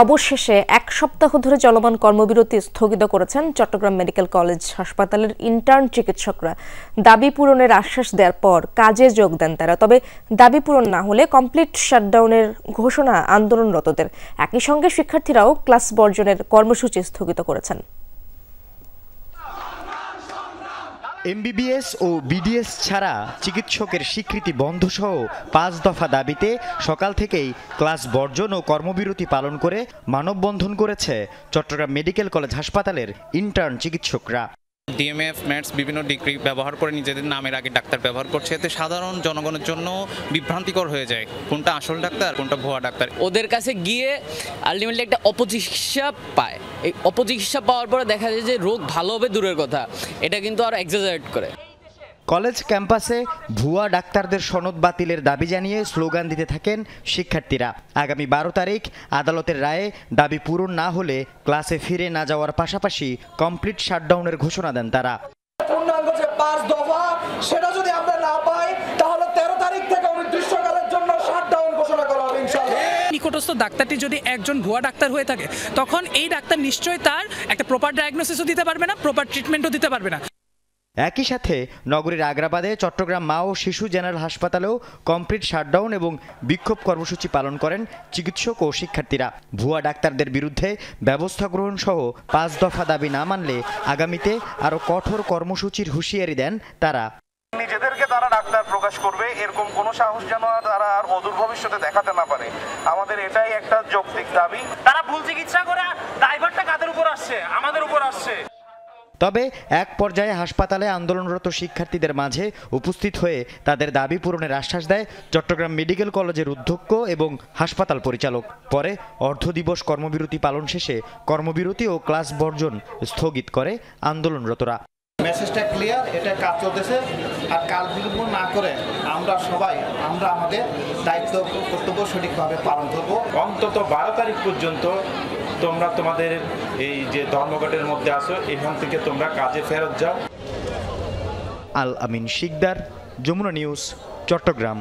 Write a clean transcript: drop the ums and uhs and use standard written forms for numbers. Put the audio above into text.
অবশেষে এক সপ্তাহ ধরে চলমান কর্মবিরতি স্থগিত করেছেন চট্টগ্রাম মেডিকেল কলেজ হাসপাতালের ইন্টার্ন চিকিৎসকরা। দাবি পূরণের আশ্বাস দেওয়ার পর কাজে যোগ দেন তারা। তবে দাবি পূরণ না হলে কমপ্লিট শাটডাউনের ঘোষণা আন্দোলনরতদের। একই সঙ্গে শিক্ষার্থীরাও ক্লাস বর্জনের কর্মসূচি স্থগিত করেছেন। এমবিবিএস ও বিডিএস ছাড়া চিকিৎসকের স্বীকৃতি বন্ধসহ ৫ দফা দাবিতে সকাল থেকেই ক্লাস বর্জন ও কর্মবিরতি পালন করে মানববন্ধন করেছে চট্টগ্রাম মেডিকেল কলেজ হাসপাতালের ইন্টার্ন চিকিৎসকরা। ডিএমএফ ম্যাটস বিভিন্ন ডিগ্রি ব্যবহার করে নিজেদের নামের আগে ডাক্তার ব্যবহার করছে, এতে সাধারণ জনগণের জন্য বিভ্রান্তিকর হয়ে যায় কোনটা আসল ডাক্তার কোনটা ভুয়া ডাক্তার। ওদের কাছে গিয়ে আলটিমেটলি একটা অপচিকিৎসা পায়। এই অপচিকিৎসা পাওয়ার পরে দেখা যায় যে রোগ ভালো হবে দূরের কথা, এটা কিন্তু আরো এক্সাজারেট করে। কলেজ ক্যাম্পাসে ভুয়া ডাক্তারদের সনদ বাতিলের দাবি জানিয়ে স্লোগান দিতে থাকেন শিক্ষার্থীরা। আগামী ১২ তারিখ আদালতের রায়ে দাবি পূরণ না হলে ক্লাসে ফিরে না যাওয়ার পাশাপাশি কমপ্লিট শাটডাউনের ঘোষণা দেন তারা। পূর্ণাঙ্গ যে ৫ দফা সেটা যদি আমরা না পাই তাহলে ১৩ তারিখ থেকে অনির্দিষ্টকালের জন্য শাটডাউন ঘোষণা করা হবে ইনশাআল্লাহ। নিকটস্থ ডাক্তারটি যদি একজন ভুয়া ডাক্তার হয়ে থাকে তখন এই ডাক্তার নিশ্চয়ই তার একটা প্রপার ডায়াগনোসিসও দিতে পারবে না, প্রপার ট্রিটমেন্টও দিতে পারবে না। একই সাথে নগরীর আগ্রাবাদে চট্টগ্রাম মা ও শিশু জেনারেল হাসপাতালেও কমপ্লিট শাটডাউন এবং বিক্ষোভ কর্মসূচি পালন করেন চিকিৎসক ও শিক্ষার্থীরা। ভুয়া ডাক্তারদের বিরুদ্ধে ব্যবস্থা গ্রহণ সহ ৫ দফা দাবি না মানলে আগামীতে আরও কঠোর কর্মসূচির হুঁশিয়ারি দেন তারা। নিজেদেরকে তারা ডাক্তার প্রকাশ করবে এরকম কোনো সাহস যেন তারা আর অদূর ভবিষ্যতে দেখাতে না পারে। আমাদের এটাই একটা যৌক্তিক দাবি। তারা ভুল চিকিৎসা করে দায়ভারটা কাদের উপর আসছে? আমাদের উপর আসছে। তবে এক পর্যায়ে হাসপাতালে আন্দোলনরত শিক্ষার্থীদের মাঝে উপস্থিত হয়ে তাদের দাবি পূরণের আশ্বাস দেয় চট্টগ্রাম মেডিকেল কলেজের অধ্যক্ষ এবং হাসপাতাল পরিচালক। পরে অর্ধদিবস কর্মবিরতি পালন শেষে কর্মবিরতি ও ক্লাস বর্জন স্থগিত করে আন্দোলনরতরা। মেসেজটা ক্লিয়ার, এটা কাজ চলতেছে। আর কাল বিলম্ব না করে আমরা আমাদের দায়িত্ব কর্তব্য সঠিকভাবে পালন করব। অন্তত ১২ তারিখ পর্যন্ত তোমরা তোমাদের এই যে ধর্মঘটের মধ্যে আসো, এখান থেকে তোমরা কাজে ফেরত যাও। আল আমিন শিকদার, যমুনা নিউজ, চট্টগ্রাম।